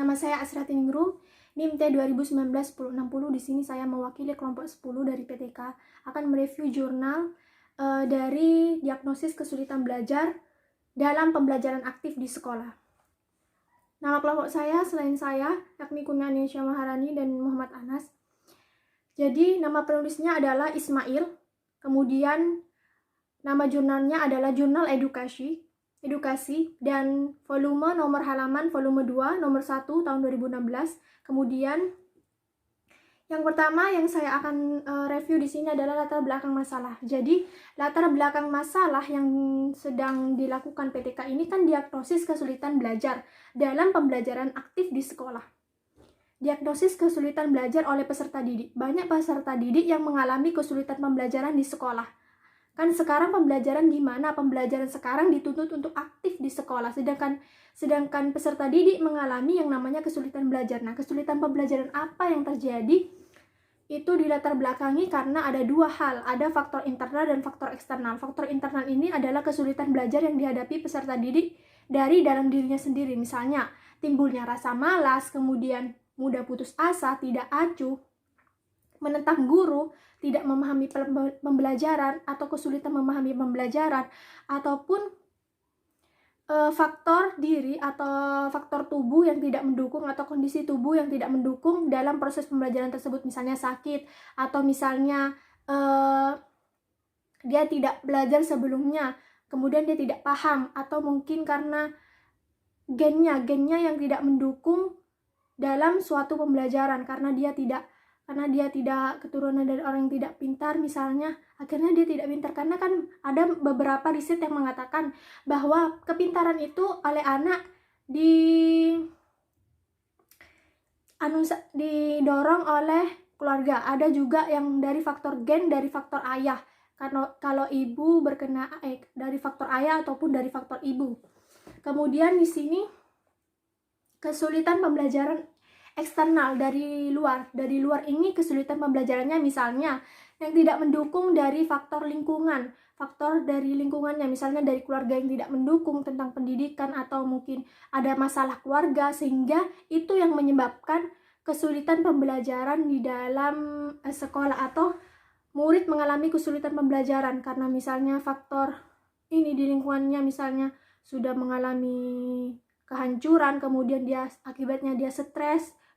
Nama saya Asrati Ningrum, NIM T 2019-1060. Di sini saya mewakili kelompok 10 dari PTK akan mereview jurnal dari diagnosis kesulitan belajar dalam pembelajaran aktif di sekolah. Nama kelompok saya selain saya, yakni Kurnianisha Maharani dan Muhammad Anas. Jadi nama penulisnya adalah Ismail, kemudian nama jurnalnya adalah Jurnal Edukasi, dan volume nomor halaman volume 2 nomor 1 tahun 2016. Kemudian yang pertama yang saya akan review di sini adalah latar belakang masalah. Jadi latar belakang masalah yang sedang dilakukan PTK ini kan diagnosis kesulitan belajar dalam pembelajaran aktif di sekolah. Diagnosis kesulitan belajar oleh peserta didik. Banyak peserta didik yang mengalami kesulitan pembelajaran di sekolah. Kan sekarang pembelajaran gimana? Pembelajaran sekarang dituntut untuk aktif di sekolah, sedangkan peserta didik mengalami yang namanya kesulitan belajar. Nah, kesulitan pembelajaran apa yang terjadi? Itu dilatar belakangi karena ada dua hal, ada faktor internal dan faktor eksternal. Faktor internal ini adalah kesulitan belajar yang dihadapi peserta didik dari dalam dirinya sendiri. Misalnya, timbulnya rasa malas, kemudian mudah putus asa, tidak acuh, menentang guru, tidak memahami pembelajaran, atau kesulitan memahami pembelajaran, ataupun faktor diri atau faktor tubuh yang tidak mendukung atau kondisi tubuh yang tidak mendukung dalam proses pembelajaran tersebut, misalnya sakit, atau misalnya dia tidak belajar sebelumnya, kemudian dia tidak paham, atau mungkin karena gennya yang tidak mendukung dalam suatu pembelajaran, karena dia tidak keturunan dari orang yang tidak pintar misalnya, akhirnya dia tidak pintar. Karena kan ada beberapa riset yang mengatakan bahwa kepintaran itu oleh anak didorong oleh keluarga. Ada juga yang dari faktor gen, dari faktor ayah. Kalau ibu dari faktor ayah ataupun dari faktor ibu. Kemudian di sini kesulitan pembelajaran eksternal dari luar ini kesulitan pembelajarannya misalnya yang tidak mendukung dari faktor dari lingkungannya, misalnya dari keluarga yang tidak mendukung tentang pendidikan, atau mungkin ada masalah keluarga sehingga itu yang menyebabkan kesulitan pembelajaran di dalam sekolah, atau murid mengalami kesulitan pembelajaran karena misalnya faktor ini di lingkungannya, misalnya sudah mengalami kehancuran, kemudian akibatnya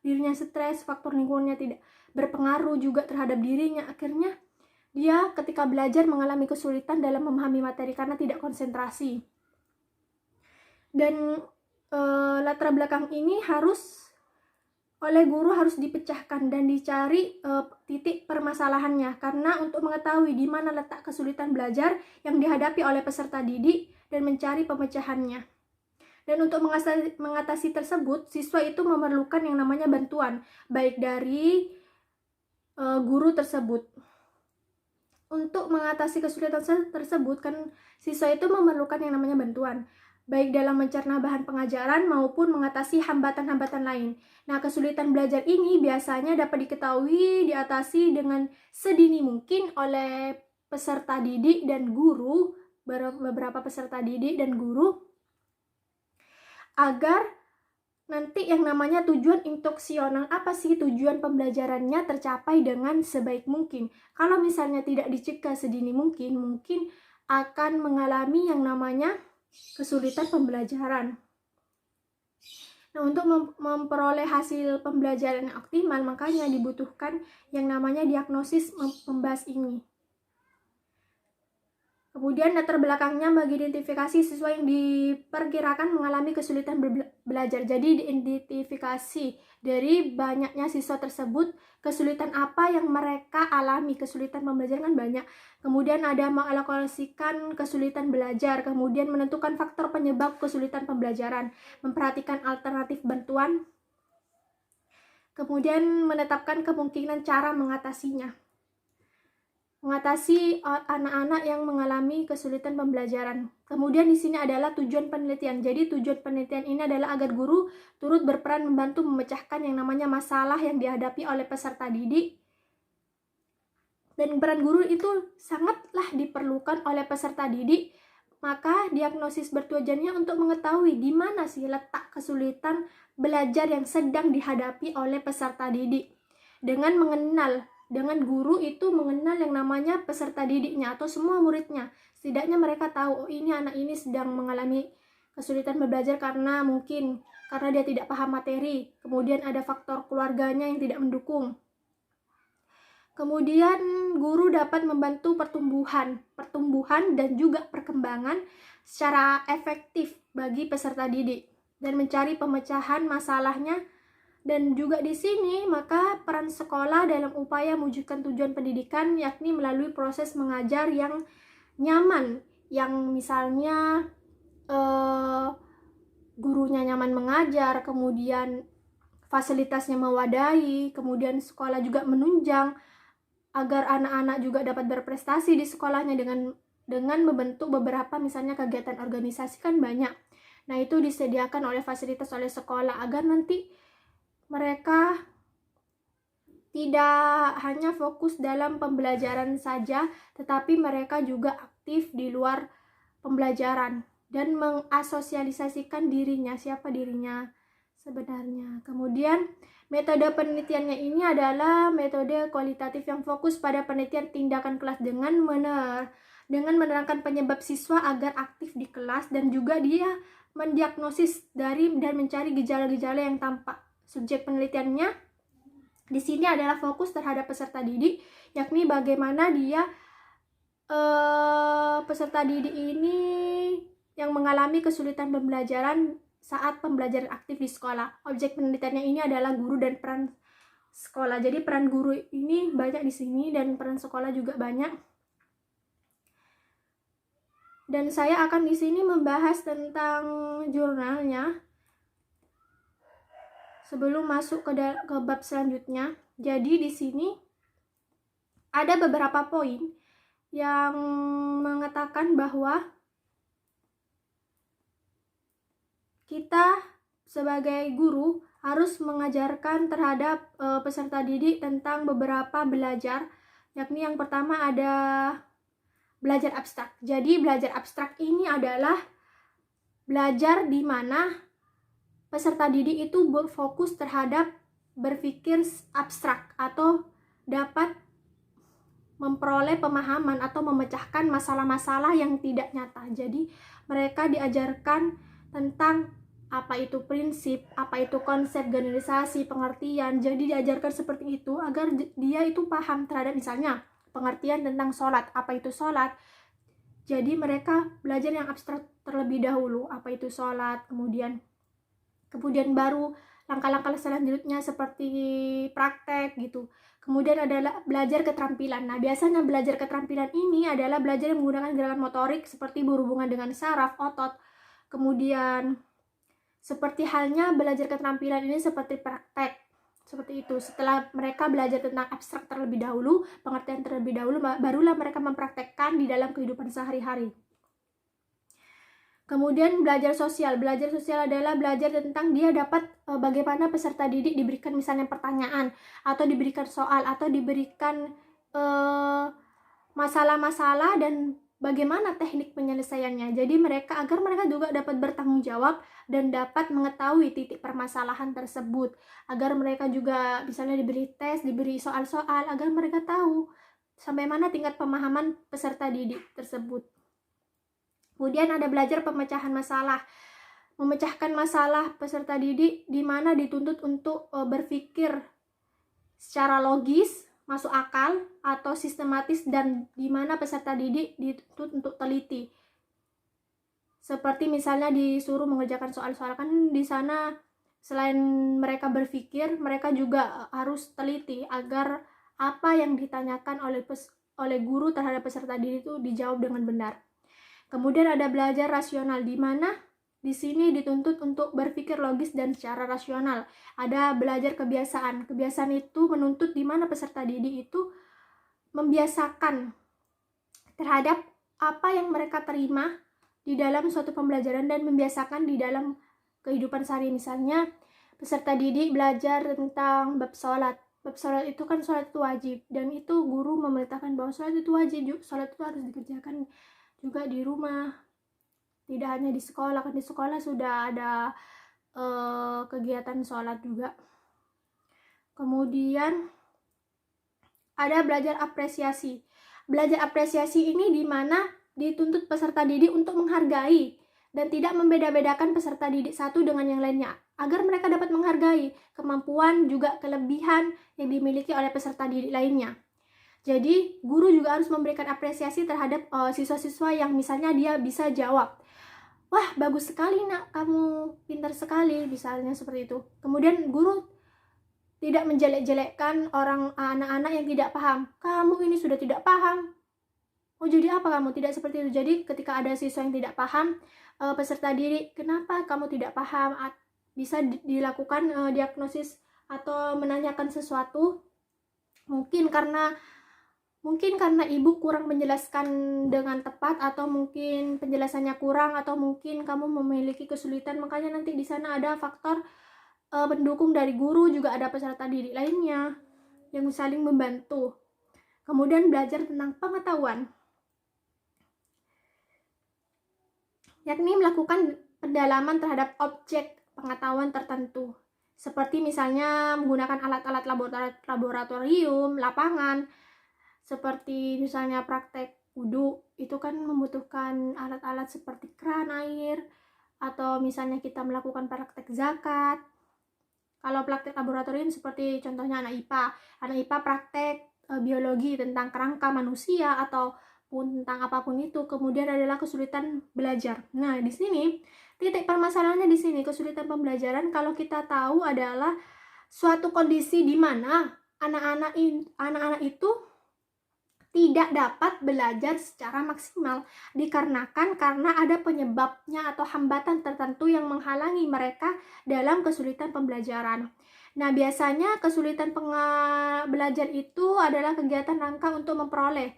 dirinya stres, faktor lingkungannya tidak berpengaruh juga terhadap dirinya, akhirnya dia ketika belajar mengalami kesulitan dalam memahami materi karena tidak konsentrasi. Dan latar belakang ini oleh guru harus dipecahkan dan dicari titik permasalahannya, karena untuk mengetahui di mana letak kesulitan belajar yang dihadapi oleh peserta didik dan mencari pemecahannya. Dan untuk mengatasi tersebut, siswa itu memerlukan yang namanya bantuan, baik dari guru tersebut. Untuk mengatasi kesulitan tersebut, kan siswa itu memerlukan yang namanya bantuan, baik dalam mencerna bahan pengajaran maupun mengatasi hambatan-hambatan lain. Nah, kesulitan belajar ini biasanya dapat diatasi dengan sedini mungkin oleh peserta didik dan guru, beberapa peserta didik dan guru, agar nanti yang namanya tujuan instruksional, apa sih tujuan pembelajarannya, tercapai dengan sebaik mungkin. Kalau misalnya tidak dicegah sedini mungkin akan mengalami yang namanya kesulitan pembelajaran. Nah, untuk memperoleh hasil pembelajaran yang optimal, makanya dibutuhkan yang namanya diagnosis membahas ini. Kemudian latar belakangnya bagi identifikasi siswa yang diperkirakan mengalami kesulitan belajar. Jadi diidentifikasi dari banyaknya siswa tersebut, kesulitan apa yang mereka alami. Kesulitan pembelajaran kan banyak. Kemudian ada mengalokasikan kesulitan belajar, kemudian menentukan faktor penyebab kesulitan pembelajaran, memperhatikan alternatif bantuan, kemudian menetapkan kemungkinan cara mengatasinya. Mengatasi anak-anak yang mengalami kesulitan pembelajaran. Kemudian di sini adalah tujuan penelitian. Jadi tujuan penelitian ini adalah agar guru turut berperan membantu memecahkan yang namanya masalah yang dihadapi oleh peserta didik. Dan peran guru itu sangatlah diperlukan oleh peserta didik. Maka diagnosis bertujuannya untuk mengetahui di mana sih letak kesulitan belajar yang sedang dihadapi oleh peserta didik. Dengan guru itu mengenal yang namanya peserta didiknya atau semua muridnya. Setidaknya mereka tahu, oh ini anak ini sedang mengalami kesulitan belajar karena dia tidak paham materi. Kemudian ada faktor keluarganya yang tidak mendukung. Kemudian guru dapat membantu pertumbuhan dan juga perkembangan secara efektif bagi peserta didik dan mencari pemecahan masalahnya. Dan juga di sini maka peran sekolah dalam upaya mewujudkan tujuan pendidikan, yakni melalui proses mengajar yang nyaman, yang misalnya gurunya nyaman mengajar, kemudian fasilitasnya mewadahi, kemudian sekolah juga menunjang agar anak-anak juga dapat berprestasi di sekolahnya dengan membentuk beberapa misalnya kegiatan organisasi kan banyak. Nah, itu disediakan oleh fasilitas oleh sekolah agar nanti mereka tidak hanya fokus dalam pembelajaran saja, tetapi mereka juga aktif di luar pembelajaran dan mengasosialisasikan dirinya, siapa dirinya sebenarnya. Kemudian metode penelitiannya ini adalah metode kualitatif yang fokus pada penelitian tindakan kelas dengan menerangkan penyebab siswa agar aktif di kelas, dan juga dia mendiagnosis dan mencari gejala-gejala yang tampak. Subjek penelitiannya di sini adalah fokus terhadap peserta didik, yakni bagaimana dia peserta didik ini yang mengalami kesulitan pembelajaran saat pembelajaran aktif di sekolah. Objek penelitiannya ini adalah guru dan peran sekolah. Jadi peran guru ini banyak di sini dan peran sekolah juga banyak. Dan saya akan di sini membahas tentang jurnalnya sebelum masuk ke bab selanjutnya. Jadi di sini ada beberapa poin yang mengatakan bahwa kita sebagai guru harus mengajarkan terhadap peserta didik tentang beberapa belajar, yakni yang pertama ada belajar abstrak. Jadi belajar abstrak ini adalah belajar di mana peserta didik itu berfokus terhadap berpikir abstrak atau dapat memperoleh pemahaman atau memecahkan masalah-masalah yang tidak nyata. Jadi mereka diajarkan tentang apa itu prinsip, apa itu konsep, generalisasi, pengertian. Jadi diajarkan seperti itu agar dia itu paham terhadap misalnya pengertian tentang sholat, apa itu sholat. Jadi mereka belajar yang abstrak terlebih dahulu, apa itu sholat, kemudian baru langkah-langkah selanjutnya seperti praktek gitu. Kemudian adalah belajar keterampilan. Nah, biasanya belajar keterampilan ini adalah belajar yang menggunakan gerakan motorik seperti berhubungan dengan saraf, otot. Kemudian seperti halnya belajar keterampilan ini seperti praktek. Seperti itu. Setelah mereka belajar tentang abstrak terlebih dahulu, pengertian terlebih dahulu, barulah mereka mempraktekkan di dalam kehidupan sehari-hari. Kemudian belajar sosial. Belajar sosial adalah belajar tentang dia dapat bagaimana peserta didik diberikan misalnya pertanyaan, atau diberikan soal, atau diberikan masalah-masalah dan bagaimana teknik penyelesaiannya. Jadi agar mereka juga dapat bertanggung jawab dan dapat mengetahui titik permasalahan tersebut. Agar mereka juga misalnya diberi tes, diberi soal-soal, agar mereka tahu sampai mana tingkat pemahaman peserta didik tersebut. Kemudian ada belajar pemecahan masalah. Memecahkan masalah peserta didik di mana dituntut untuk berpikir secara logis, masuk akal, atau sistematis, dan di mana peserta didik dituntut untuk teliti. Seperti misalnya disuruh mengerjakan soal-soal, kan di sana selain mereka berpikir, mereka juga harus teliti agar apa yang ditanyakan oleh guru terhadap peserta didik itu dijawab dengan benar. Kemudian ada belajar rasional, di mana di sini dituntut untuk berpikir logis dan secara rasional. Ada belajar kebiasaan. Kebiasaan itu menuntut di mana peserta didik itu membiasakan terhadap apa yang mereka terima di dalam suatu pembelajaran dan membiasakan di dalam kehidupan sehari. Misalnya peserta didik belajar tentang bab sholat. Bab sholat itu kan sholat itu wajib, dan itu guru memerintahkan bahwa sholat itu wajib, sholat itu harus dikerjakan juga di rumah, tidak hanya di sekolah. Kan di sekolah sudah ada kegiatan sholat juga. Kemudian ada belajar apresiasi. Belajar apresiasi ini di mana dituntut peserta didik untuk menghargai dan tidak membeda-bedakan peserta didik satu dengan yang lainnya, agar mereka dapat menghargai kemampuan juga kelebihan yang dimiliki oleh peserta didik lainnya. Jadi guru juga harus memberikan apresiasi terhadap siswa-siswa yang misalnya dia bisa jawab, wah bagus sekali nak, kamu pintar sekali, misalnya seperti itu. Kemudian guru tidak menjelek-jelekkan anak-anak yang tidak paham. Kamu ini sudah tidak paham. Oh jadi apa kamu? Tidak seperti itu. Jadi ketika ada siswa yang tidak paham, peserta didik, kenapa kamu tidak paham? Bisa dilakukan diagnosis atau menanyakan sesuatu. Mungkin karena ibu kurang menjelaskan dengan tepat, atau mungkin penjelasannya kurang, atau mungkin kamu memiliki kesulitan. Makanya nanti di sana ada faktor pendukung dari guru, juga ada peserta didik lainnya yang saling membantu. Kemudian belajar tentang pengetahuan, yakni melakukan pendalaman terhadap objek pengetahuan tertentu, seperti misalnya menggunakan alat-alat laboratorium, lapangan, seperti misalnya praktek wudhu, itu kan membutuhkan alat-alat seperti keran air, atau misalnya kita melakukan praktek zakat. Kalau praktek laboratorium seperti contohnya anak IPA praktek biologi tentang kerangka manusia ataupun tentang apapun itu. Kemudian adalah kesulitan belajar. Nah, di sini titik permasalahannya di sini, kesulitan pembelajaran kalau kita tahu adalah suatu kondisi di mana anak-anak itu tidak dapat belajar secara maksimal karena ada penyebabnya atau hambatan tertentu yang menghalangi mereka dalam kesulitan pembelajaran. Nah, biasanya kesulitan belajar itu adalah kegiatan rangka untuk memperoleh.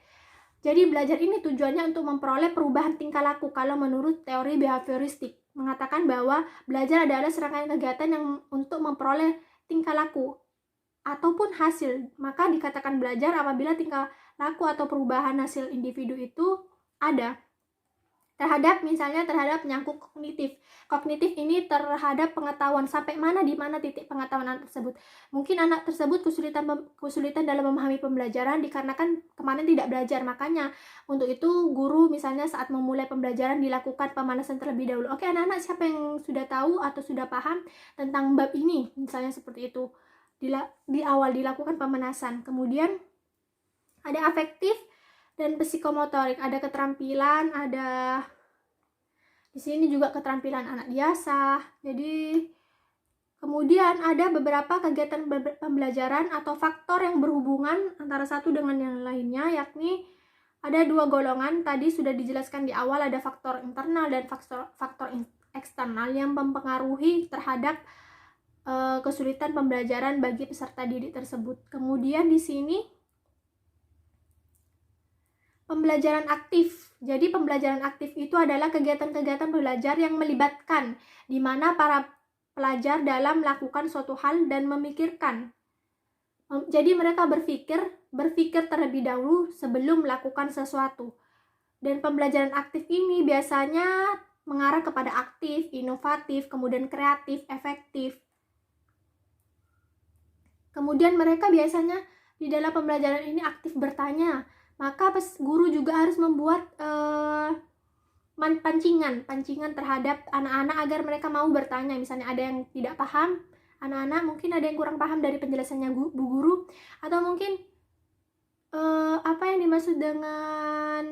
Jadi belajar ini tujuannya untuk memperoleh perubahan tingkah laku. Kalau menurut teori behavioristik mengatakan bahwa belajar adalah serangkaian kegiatan yang untuk memperoleh tingkah laku ataupun hasil. Maka dikatakan belajar apabila tingkah laku atau perubahan hasil individu itu ada misalnya terhadap menyangkut kognitif. Kognitif ini terhadap pengetahuan, sampai mana di mana titik pengetahuan anak tersebut. Mungkin anak tersebut kesulitan dalam memahami pembelajaran dikarenakan kemarin tidak belajar. Makanya untuk itu guru misalnya saat memulai pembelajaran dilakukan pemanasan terlebih dahulu. Oke anak-anak, siapa yang sudah tahu atau sudah paham tentang bab ini, misalnya seperti itu. Di awal dilakukan pemanasan. Kemudian ada afektif dan psikomotorik, ada keterampilan, ada di sini juga keterampilan anak biasa. Jadi kemudian ada beberapa kegiatan pembelajaran atau faktor yang berhubungan antara satu dengan yang lainnya, yakni ada dua golongan. Tadi sudah dijelaskan di awal, ada faktor internal dan faktor eksternal yang mempengaruhi terhadap kesulitan pembelajaran bagi peserta didik tersebut. Kemudian di sini pembelajaran aktif. Jadi pembelajaran aktif itu adalah kegiatan-kegiatan belajar yang melibatkan di mana para pelajar dalam melakukan suatu hal dan memikirkan. Jadi mereka berpikir terlebih dahulu sebelum melakukan sesuatu. Dan pembelajaran aktif ini biasanya mengarah kepada aktif, inovatif, kemudian kreatif, efektif. Kemudian mereka biasanya di dalam pembelajaran ini aktif bertanya. Maka guru juga harus membuat pancingan terhadap anak-anak agar mereka mau bertanya. Misalnya ada yang tidak paham, anak-anak mungkin ada yang kurang paham dari penjelasannya bu guru, atau mungkin apa yang dimaksud dengan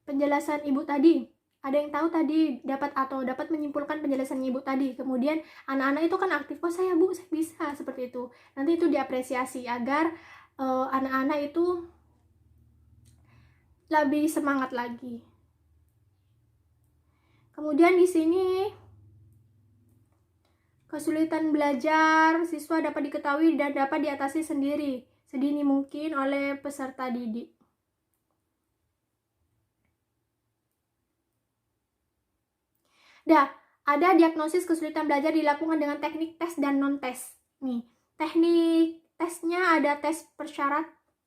penjelasan ibu tadi. Ada yang tahu tadi dapat menyimpulkan penjelasan ibu tadi. Kemudian anak-anak itu kan aktif, oh saya bu, saya bisa, seperti itu. Nanti itu diapresiasi agar anak-anak itu lebih semangat lagi. Kemudian di sini kesulitan belajar siswa dapat diketahui dan dapat diatasi sendiri sedini mungkin oleh peserta didik. Ada diagnosis kesulitan belajar dilakukan dengan teknik tes dan non-tes. Nih, teknik tesnya ada tes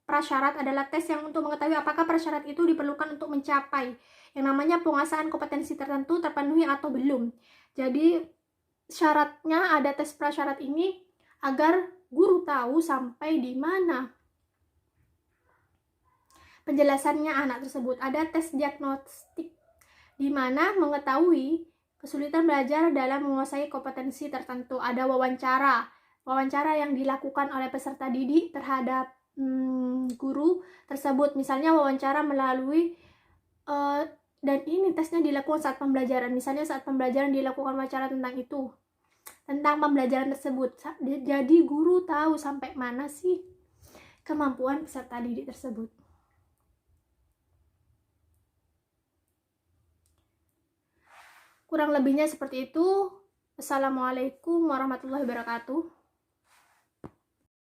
prasyarat adalah tes yang untuk mengetahui apakah prasyarat itu diperlukan untuk mencapai yang namanya penguasaan kompetensi tertentu terpenuhi atau belum. Jadi syaratnya, ada tes prasyarat ini agar guru tahu sampai di mana penjelasannya anak tersebut. Ada tes diagnostik di mana mengetahui kesulitan belajar dalam menguasai kompetensi tertentu. Ada wawancara yang dilakukan oleh peserta didik terhadap guru tersebut. Misalnya wawancara melalui dan ini tesnya dilakukan saat pembelajaran. Misalnya saat pembelajaran dilakukan wawancara tentang pembelajaran tersebut. Jadi guru tahu sampai mana sih kemampuan peserta didik tersebut. Kurang lebihnya seperti itu. Assalamualaikum warahmatullahi wabarakatuh.